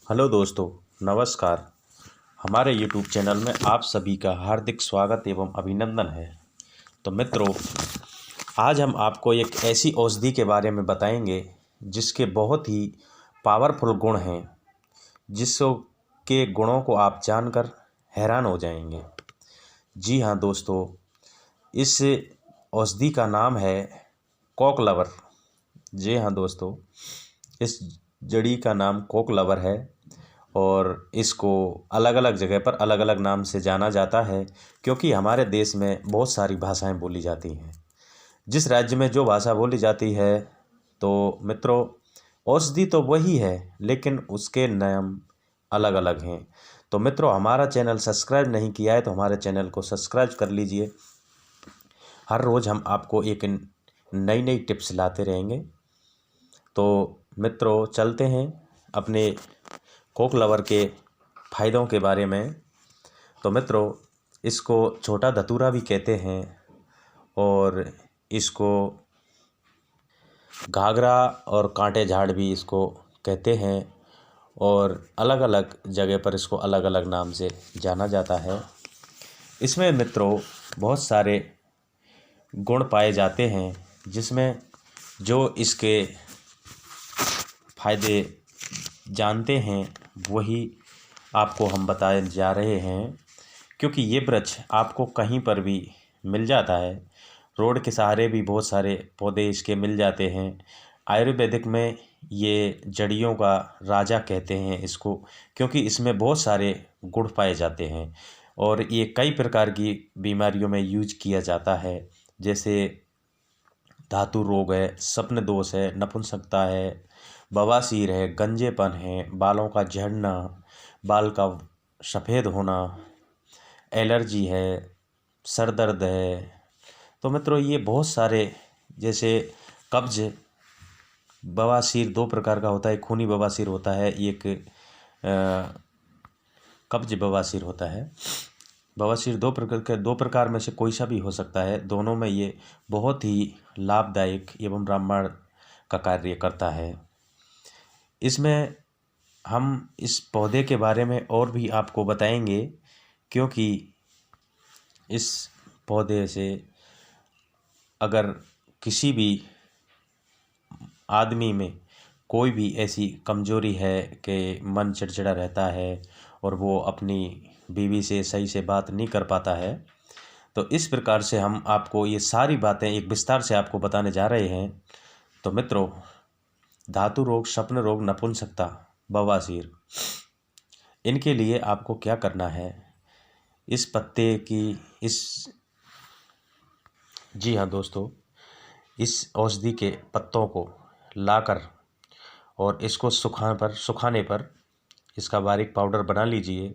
Hello दोस्तों, नमस्कार। हमारे यूट्यूब चैनल में आप सभी का हार्दिक स्वागत एवं अभिनंदन है। तो मित्रों, आज हम आपको एक ऐसी औषधि के बारे में बताएंगे जिसके बहुत ही पावरफुल गुण हैं, जिसके गुणों को आप जानकर हैरान हो जाएंगे। जी हाँ दोस्तों, इस औषधि का नाम है कॉकलवर। जी हाँ दोस्तों, इस जड़ी का नाम कॉकलवर है और इसको अलग अलग जगह पर अलग अलग नाम से जाना जाता है, क्योंकि हमारे देश में बहुत सारी भाषाएं बोली जाती हैं। जिस राज्य में जो भाषा बोली जाती है, तो मित्रों औषधि तो वही है, लेकिन उसके नाम अलग अलग हैं। तो मित्रों, हमारा चैनल सब्सक्राइब नहीं किया है तो हमारे चैनल को सब्सक्राइब कर लीजिए। हर रोज़ हम आपको एक नई नई टिप्स लाते रहेंगे। तो मित्रों, चलते हैं अपने कॉकलवर के फ़ायदों के बारे में। तो मित्रों, इसको छोटा धतूरा भी कहते हैं और इसको घाघरा और कांटे झाड़ भी इसको कहते हैं, और अलग अलग जगह पर इसको अलग अलग नाम से जाना जाता है। इसमें मित्रों बहुत सारे गुण पाए जाते हैं, जिसमें जो इसके फ़ायदे जानते हैं वही आपको हम बताए जा रहे हैं, क्योंकि ये वृक्ष आपको कहीं पर भी मिल जाता है। रोड के सहारे भी बहुत सारे पौधे इसके मिल जाते हैं। आयुर्वेदिक में ये जड़ियों का राजा कहते हैं इसको, क्योंकि इसमें बहुत सारे गुण पाए जाते हैं और ये कई प्रकार की बीमारियों में यूज किया जाता है। जैसे धातु रोग है, स्वप्न दोष है, नपुंसकता है, बवासीर है, गंजेपन है, बालों का झड़ना, बाल का सफ़ेद होना, एलर्जी है, सर दर्द है। तो मित्रों ये बहुत सारे, जैसे कब्ज, बवासीर दो प्रकार का होता है। खूनी बवासीर होता है, एक कब्ज बवासीर होता है। बवासीर दो प्रकार में से कोई सा भी हो सकता है। दोनों में ये बहुत ही लाभदायक एवं रामबाण का कार्य करता है। इसमें हम इस पौधे के बारे में और भी आपको बताएंगे, क्योंकि इस पौधे से अगर किसी भी आदमी में कोई भी ऐसी कमजोरी है कि मन चिड़चिड़ा रहता है और वो अपनी बीवी से सही से बात नहीं कर पाता है, तो इस प्रकार से हम आपको ये सारी बातें एक विस्तार से आपको बताने जा रहे हैं। तो मित्रों, धातु रोग, स्वप्न रोग, नपुंसकता, बवासीर, इनके लिए आपको क्या करना है, इस पत्ते की जी हाँ दोस्तों, इस औषधि के पत्तों को लाकर और इसको सुखाने पर इसका बारीक पाउडर बना लीजिए।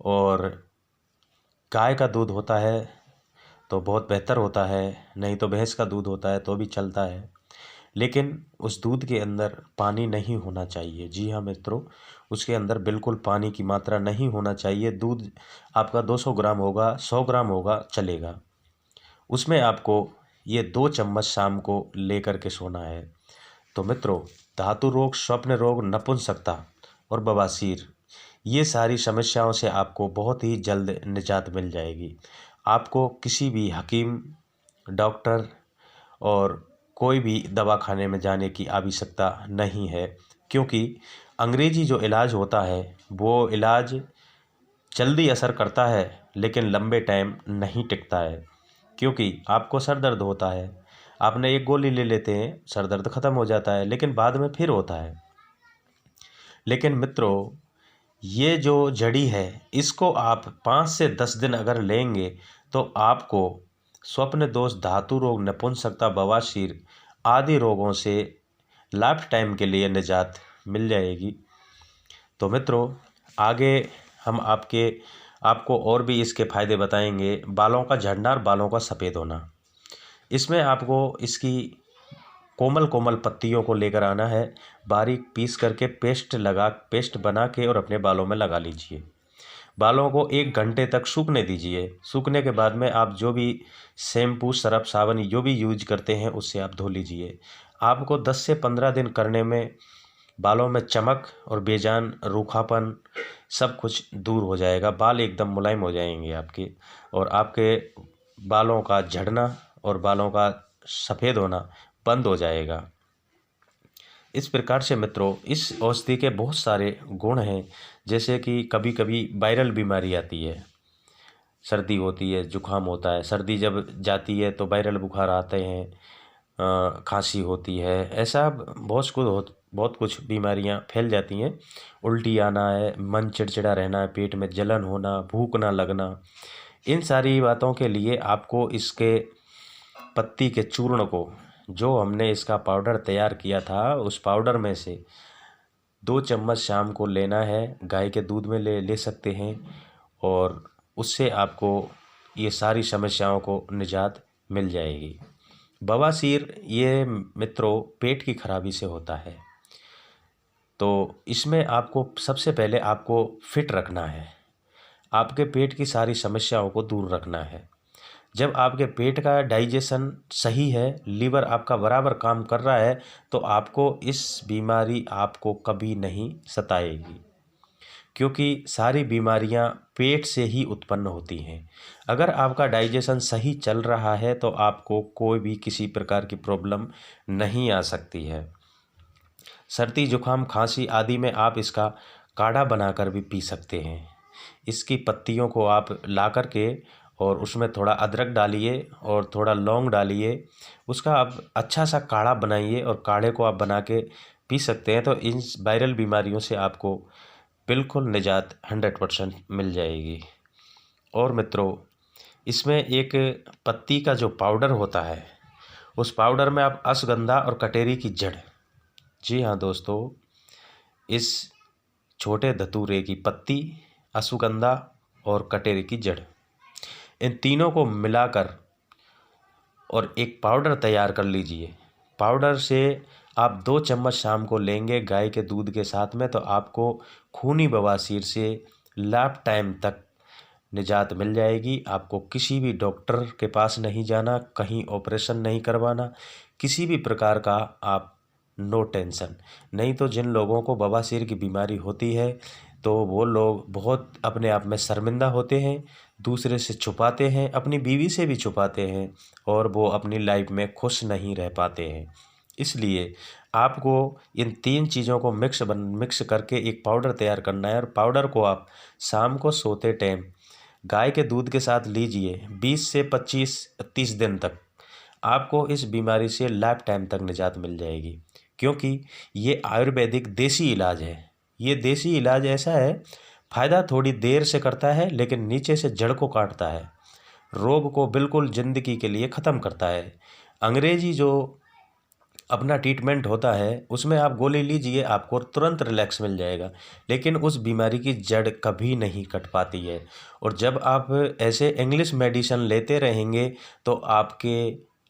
और गाय का दूध होता है तो बहुत बेहतर होता है, नहीं तो भैंस का दूध होता है तो भी चलता है, लेकिन उस दूध के अंदर पानी नहीं होना चाहिए। जी हाँ मित्रों, उसके अंदर बिल्कुल पानी की मात्रा नहीं होना चाहिए। दूध आपका 200 ग्राम होगा, 100 ग्राम होगा, चलेगा। उसमें आपको ये 2 चम्मच शाम को लेकर के सोना है। तो मित्रों, धातु रोग, स्वप्न रोग, नपुंसकता और बवासीर, ये सारी समस्याओं से आपको बहुत ही जल्द निजात मिल जाएगी। आपको किसी भी हकीम, डॉक्टर और कोई भी दवाखाने में जाने की आवश्यकता नहीं है, क्योंकि अंग्रेजी जो इलाज होता है वो इलाज जल्दी असर करता है, लेकिन लंबे टाइम नहीं टिकता है। क्योंकि आपको सर दर्द होता है, आपने एक गोली ले लेते हैं, सर दर्द ख़त्म हो जाता है, लेकिन बाद में फिर होता है। लेकिन मित्रों, ये जो जड़ी है, इसको आप 5 से 10 दिन अगर लेंगे तो आपको स्वप्न दोष, धातु रोग, नपुंसकता, बवासीर आदि रोगों से लाइफ टाइम के लिए निजात मिल जाएगी। तो मित्रों, आगे हम आपको और भी इसके फ़ायदे बताएंगे। बालों का झड़ना और बालों का सफ़ेद होना, इसमें आपको इसकी कोमल कोमल पत्तियों को लेकर आना है, बारीक पीस करके पेस्ट बना के और अपने बालों में लगा लीजिए। बालों को 1 घंटे तक सूखने दीजिए। सूखने के बाद में आप जो भी शैम्पू, सरफ, साबुन जो भी यूज करते हैं उससे आप धो लीजिए। आपको 10 से 15 दिन करने में बालों में चमक और बेजान रूखापन सब कुछ दूर हो जाएगा। बाल एकदम मुलायम हो जाएंगे आपके, और आपके बालों का झड़ना और बालों का सफ़ेद होना बंद हो जाएगा। इस प्रकार से मित्रों, इस औषधि के बहुत सारे गुण हैं। जैसे कि कभी कभी वायरल बीमारी आती है, सर्दी होती है, जुकाम होता है, सर्दी जब जाती है तो वायरल बुखार आते हैं, खांसी होती है, ऐसा बहुत कुछ बीमारियां फैल जाती हैं। उल्टी आना है, मन चिड़चिड़ा रहना है, पेट में जलन होना, भूख ना लगना, इन सारी बातों के लिए आपको इसके पत्ती के चूर्ण को, जो हमने इसका पाउडर तैयार किया था, उस पाउडर में से 2 चम्मच शाम को लेना है। गाय के दूध में ले सकते हैं, और उससे आपको ये सारी समस्याओं को निजात मिल जाएगी। बवासीर ये मित्रों पेट की खराबी से होता है, तो इसमें आपको सबसे पहले आपको फिट रखना है, आपके पेट की सारी समस्याओं को दूर रखना है। जब आपके पेट का डाइजेशन सही है, लीवर आपका बराबर काम कर रहा है, तो आपको इस बीमारी आपको कभी नहीं सताएगी, क्योंकि सारी बीमारियां पेट से ही उत्पन्न होती हैं। अगर आपका डाइजेशन सही चल रहा है तो आपको कोई भी किसी प्रकार की प्रॉब्लम नहीं आ सकती है। सर्दी जुकाम खांसी आदि में आप इसका काढ़ा बनाकर भी पी सकते हैं। इसकी पत्तियों को आप ला कर के और उसमें थोड़ा अदरक डालिए और थोड़ा लौंग डालिए, उसका आप अच्छा सा काढ़ा बनाइए और काढ़े को आप बना के पी सकते हैं। तो इन वायरल बीमारियों से आपको बिल्कुल निजात 100% मिल जाएगी। और मित्रों, इसमें एक पत्ती का जो पाउडर होता है, उस पाउडर में आप अश्वगंधा और कटेरी की जड़, जी हाँ दोस्तों, इस छोटे धतूरे की पत्ती, अश्वगंधा और कटेरी की जड़, इन तीनों को मिलाकर और एक पाउडर तैयार कर लीजिए। पाउडर से आप 2 चम्मच शाम को लेंगे गाय के दूध के साथ में, तो आपको खूनी बवासीर से लाइफ टाइम तक निजात मिल जाएगी। आपको किसी भी डॉक्टर के पास नहीं जाना, कहीं ऑपरेशन नहीं करवाना, किसी भी प्रकार का आप नो टेंशन। नहीं तो जिन लोगों को बवासीर की बीमारी होती है तो वो लोग बहुत अपने आप में शर्मिंदा होते हैं, दूसरे से छुपाते हैं, अपनी बीवी से भी छुपाते हैं, और वो अपनी लाइफ में खुश नहीं रह पाते हैं। इसलिए आपको इन 3 चीज़ों को मिक्स करके एक पाउडर तैयार करना है, और पाउडर को आप शाम को सोते टाइम गाय के दूध के साथ लीजिए। 20 से 25-30 दिन तक आपको इस बीमारी से लाइफ टाइम तक निजात मिल जाएगी, क्योंकि ये आयुर्वेदिक देसी इलाज है। ये देसी इलाज ऐसा है, फ़ायदा थोड़ी देर से करता है लेकिन नीचे से जड़ को काटता है, रोग को बिल्कुल ज़िंदगी के लिए ख़त्म करता है। अंग्रेजी जो अपना ट्रीटमेंट होता है उसमें आप गोली लीजिए, आपको तुरंत रिलैक्स मिल जाएगा, लेकिन उस बीमारी की जड़ कभी नहीं कट पाती है। और जब आप ऐसे इंग्लिश मेडिसिन लेते रहेंगे तो आपके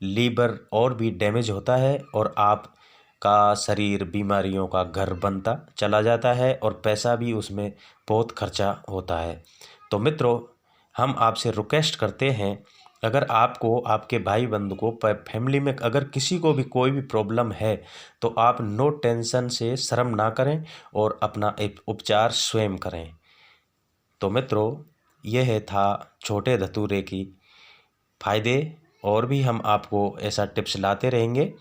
लीवर और भी डैमेज होता है, और आप का शरीर बीमारियों का घर बनता चला जाता है, और पैसा भी उसमें बहुत खर्चा होता है। तो मित्रों, हम आपसे रिक्वेस्ट करते हैं, अगर आपको, आपके भाई बंधु को, फैमिली में अगर किसी को भी कोई भी प्रॉब्लम है, तो आप नो टेंशन से शर्म ना करें और अपना एक उपचार स्वयं करें। तो मित्रों, यह था छोटे धतूरे की फ़ायदे, और भी हम आपको ऐसा टिप्स लाते रहेंगे।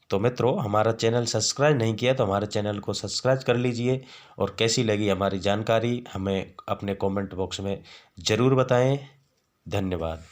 तो मित्रों, हमारा चैनल सब्सक्राइब नहीं किया तो हमारे चैनल को सब्सक्राइब कर लीजिए, और कैसी लगी हमारी जानकारी हमें अपने कमेंट बॉक्स में ज़रूर बताएं। धन्यवाद।